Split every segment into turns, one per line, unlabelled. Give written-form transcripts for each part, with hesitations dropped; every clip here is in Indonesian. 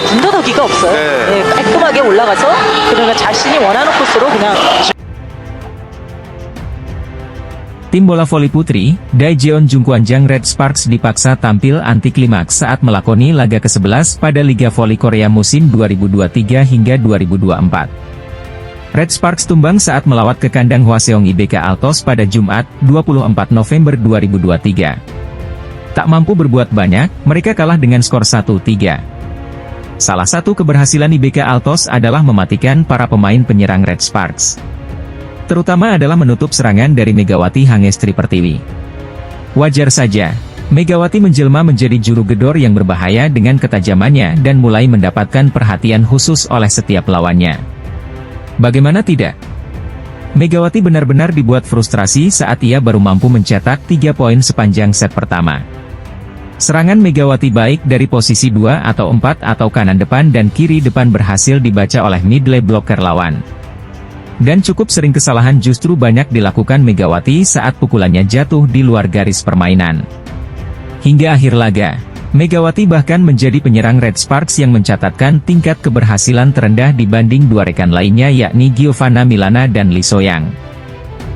군더더기가 없어요.
네.
네, 깔끔하게 올라가서 그러니까 자신이 원하는 코스로 그냥
Tim bola voli putri, Daejeon Jungkwanjang Red Sparks dipaksa tampil anti klimaks saat melakoni laga ke-11 pada Liga Voli Korea musim 2023 hingga 2024. Red Sparks tumbang saat melawat ke kandang Hwaseong IBK Altos pada Jumat, 24 November 2023. Tak mampu berbuat banyak, mereka kalah dengan skor 1-3. Salah satu keberhasilan IBK Altos adalah mematikan para pemain penyerang Red Sparks. Terutama adalah menutup serangan dari Megawati Hangestri Pertiwi. Wajar saja, Megawati menjelma menjadi juru gedor yang berbahaya dengan ketajamannya dan mulai mendapatkan perhatian khusus oleh setiap lawannya. Bagaimana tidak? Megawati benar-benar dibuat frustrasi saat ia baru mampu mencetak 3 poin sepanjang set pertama. Serangan Megawati baik dari posisi 2 atau 4 atau kanan depan dan kiri depan berhasil dibaca oleh middle blocker lawan. Dan cukup sering kesalahan justru banyak dilakukan Megawati saat pukulannya jatuh di luar garis permainan. Hingga akhir laga, Megawati bahkan menjadi penyerang Red Sparks yang mencatatkan tingkat keberhasilan terendah dibanding dua rekan lainnya yakni Giovanna Milana dan Lee So-young.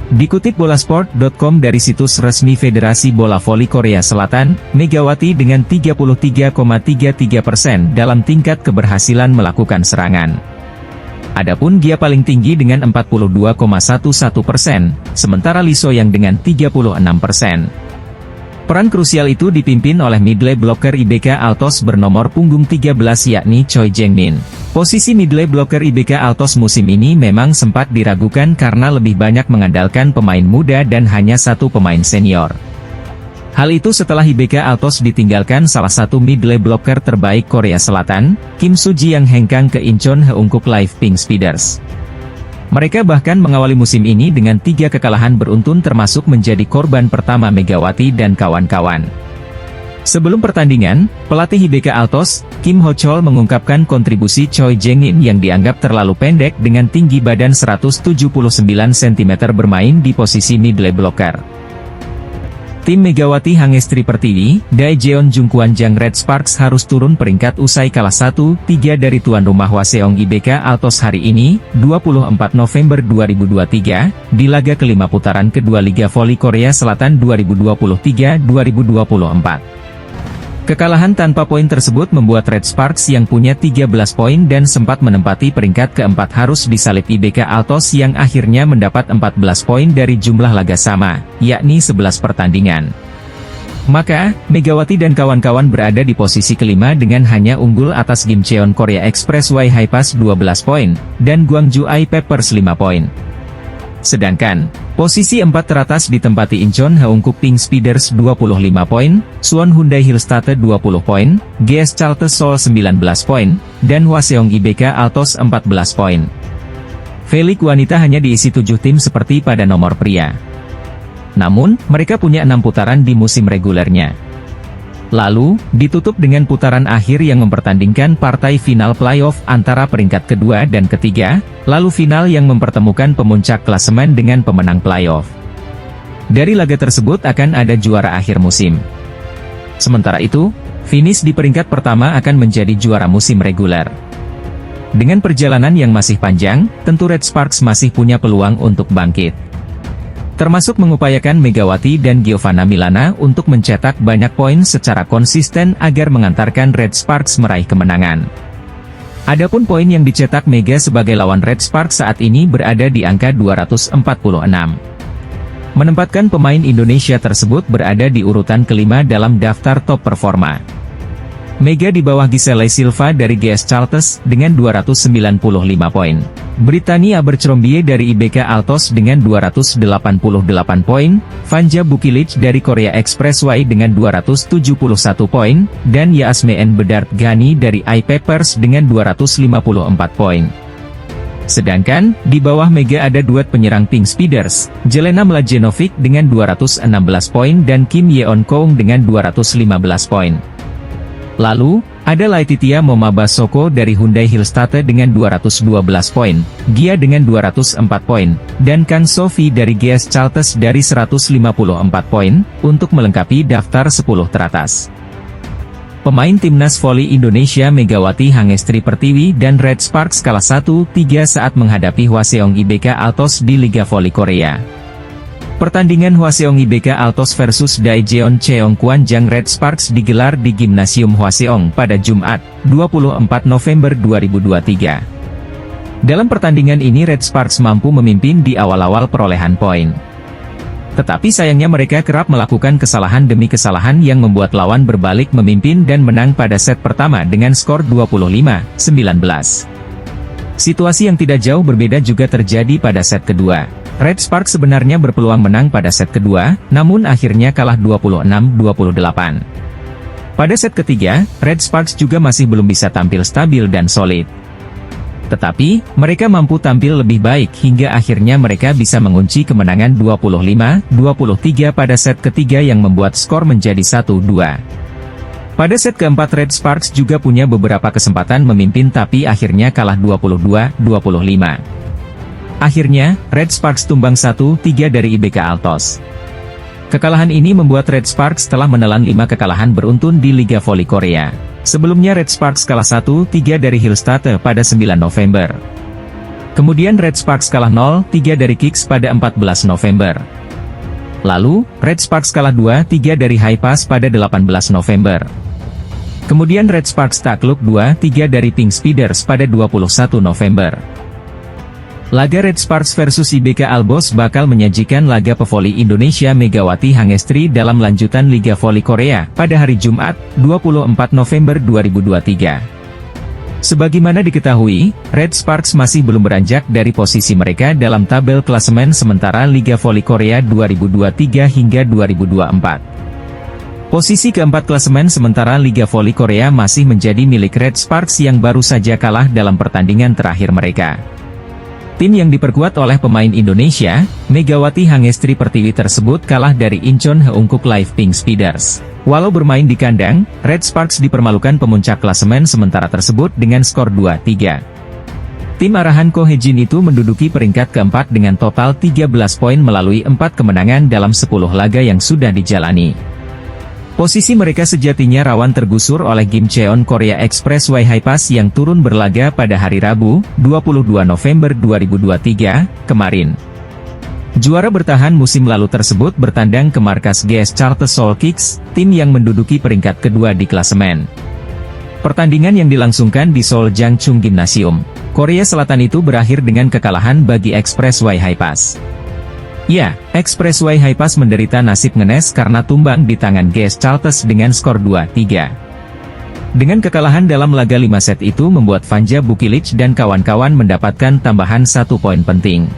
Dikutip bolasport.com dari situs resmi Federasi Bola Voli Korea Selatan, Megawati dengan 33,33% dalam tingkat keberhasilan melakukan serangan. Adapun Gia paling tinggi dengan 42,11%, sementara Lee So-young dengan 36%. Peran krusial itu dipimpin oleh middle blocker IBK Altos bernomor punggung 13 yakni Choi Jang-min. Posisi middle blocker IBK Altos musim ini memang sempat diragukan karena lebih banyak mengandalkan pemain muda dan hanya satu pemain senior. Hal itu setelah IBK Altos ditinggalkan salah satu middle blocker terbaik Korea Selatan, Kim Soo-ji yang hengkang ke Incheon Heungkuk Live Pink Speeders. Mereka bahkan mengawali musim ini dengan 3 kekalahan beruntun termasuk menjadi korban pertama Megawati dan kawan-kawan. Sebelum pertandingan, pelatih IBK Altos, Kim Ho-chol mengungkapkan kontribusi Choi Jang-min yang dianggap terlalu pendek dengan tinggi badan 179 cm bermain di posisi middle blocker. Tim Megawati Hangestri Pertiwi, Daejeon Jungkwanjang Red Sparks harus turun peringkat usai kalah 1-3 dari tuan rumah Hwaseong IBK Altos hari ini, 24 November 2023, di laga kelima putaran kedua Liga Voli Korea Selatan 2023-2024. Kekalahan tanpa poin tersebut membuat Red Sparks yang punya 13 poin dan sempat menempati peringkat keempat harus disalip IBK Altos yang akhirnya mendapat 14 poin dari jumlah laga sama, yakni 11 pertandingan. Maka, Megawati dan kawan-kawan berada di posisi kelima dengan hanya unggul atas Gimcheon Korea Expressway Highpass 12 poin, dan Gwangju I Peppers 5 poin. Sedangkan, posisi 4 teratas ditempati Incheon Heungkuk Pink Speeders 25 poin, Suwon Hyundai Hillstate 20 poin, GS Chalters Seoul 19 poin, dan Hwaseong IBK Altos 14 poin. V-League wanita hanya diisi 7 tim seperti pada nomor pria. Namun, mereka punya 6 putaran di musim regulernya. Lalu, ditutup dengan putaran akhir yang mempertandingkan partai final playoff antara peringkat kedua dan ketiga, lalu final yang mempertemukan pemuncak klasemen dengan pemenang playoff. Dari laga tersebut akan ada juara akhir musim. Sementara itu, finish di peringkat pertama akan menjadi juara musim reguler. Dengan perjalanan yang masih panjang, tentu Red Sparks masih punya peluang untuk bangkit. Termasuk mengupayakan Megawati dan Giovanna Milana untuk mencetak banyak poin secara konsisten agar mengantarkan Red Sparks meraih kemenangan. Adapun poin yang dicetak Mega sebagai lawan Red Sparks saat ini berada di angka 246. Menempatkan pemain Indonesia tersebut berada di urutan kelima dalam daftar top performa. Mega di bawah Giselle Silva dari GS Chalters dengan 295 poin. Brittany Abercrombie dari IBK Altos dengan 288 poin, Vanja Bukilic dari Korea Expressway dengan 271 poin, dan Yasme N. Bedard Ghani dari iPeppers dengan 254 poin. Sedangkan, di bawah Mega ada duet penyerang Pink Speeders, Jelena Mladenovic dengan 216 poin dan Kim Yeon Koung dengan 215 poin. Lalu, ada Laetitia Momabasoko dari Hyundai Hillstate dengan 212 poin, Gia dengan 204 poin, dan Kang Sophie dari GS Chalters dari 154 poin, untuk melengkapi daftar 10 teratas. Pemain timnas voli Indonesia Megawati Hangestri Pertiwi dan Red Sparks kalah 1-3 saat menghadapi Hwaseong IBK Altos di Liga Voli Korea. Pertandingan Hwaseong IBK Altos versus Daejeon Cheongkwanjang Red Sparks digelar di Gimnasium Hwaseong pada Jumat, 24 November 2023. Dalam pertandingan ini Red Sparks mampu memimpin di awal-awal perolehan poin. Tetapi sayangnya mereka kerap melakukan kesalahan demi kesalahan yang membuat lawan berbalik memimpin dan menang pada set pertama dengan skor 25-19. Situasi yang tidak jauh berbeda juga terjadi pada set kedua. Red Sparks sebenarnya berpeluang menang pada set kedua, namun akhirnya kalah 26-28. Pada set ketiga, Red Sparks juga masih belum bisa tampil stabil dan solid. Tetapi, mereka mampu tampil lebih baik hingga akhirnya mereka bisa mengunci kemenangan 25-23 pada set ketiga yang membuat skor menjadi 1-2. Pada set keempat Red Sparks juga punya beberapa kesempatan memimpin tapi akhirnya kalah 22-25. Akhirnya, Red Sparks tumbang 1-3 dari IBK Altos. Kekalahan ini membuat Red Sparks telah menelan 5 kekalahan beruntun di Liga Voli Korea. Sebelumnya Red Sparks kalah 1-3 dari Hillstate pada 9 November. Kemudian Red Sparks kalah 0-3 dari Kicks pada 14 November. Lalu, Red Sparks kalah 2-3 dari Haipas pada 18 November. Kemudian Red Sparks takluk 2-3 dari Pink Speeders pada 21 November. Laga Red Sparks versus IBK Altos bakal menyajikan laga pevoli Indonesia Megawati Hangestri dalam lanjutan Liga Voli Korea pada hari Jumat, 24 November 2023. Sebagaimana diketahui, Red Sparks masih belum beranjak dari posisi mereka dalam tabel klasemen sementara Liga Voli Korea 2023 hingga 2024. Posisi keempat klasemen sementara Liga Voli Korea masih menjadi milik Red Sparks yang baru saja kalah dalam pertandingan terakhir mereka. Tim yang diperkuat oleh pemain Indonesia, Megawati Hangestri Pertiwi tersebut kalah dari Incheon Heungkuk Live Pink Speeders. Walau bermain di kandang, Red Sparks dipermalukan pemuncak klasemen sementara tersebut dengan skor 2-3. Tim arahan Ko Hejin itu menduduki peringkat keempat dengan total 13 poin melalui 4 kemenangan dalam 10 laga yang sudah dijalani. Posisi mereka sejatinya rawan tergusur oleh Gimcheon Korea Expressway Haipas yang turun berlaga pada hari Rabu, 22 November 2023, kemarin. Juara bertahan musim lalu tersebut bertandang ke markas GS Charter Seoul Kicks, tim yang menduduki peringkat kedua di klasemen. Pertandingan yang dilangsungkan di Seoul Jangchung Gymnasium, Korea Selatan itu berakhir dengan kekalahan bagi Expressway Haipas. Ya, Expressway Haipas menderita nasib ngenes karena tumbang di tangan GS Charters dengan skor 2-3. Dengan kekalahan dalam laga 5 set itu membuat Vanja Bukilic dan kawan-kawan mendapatkan tambahan 1 poin penting.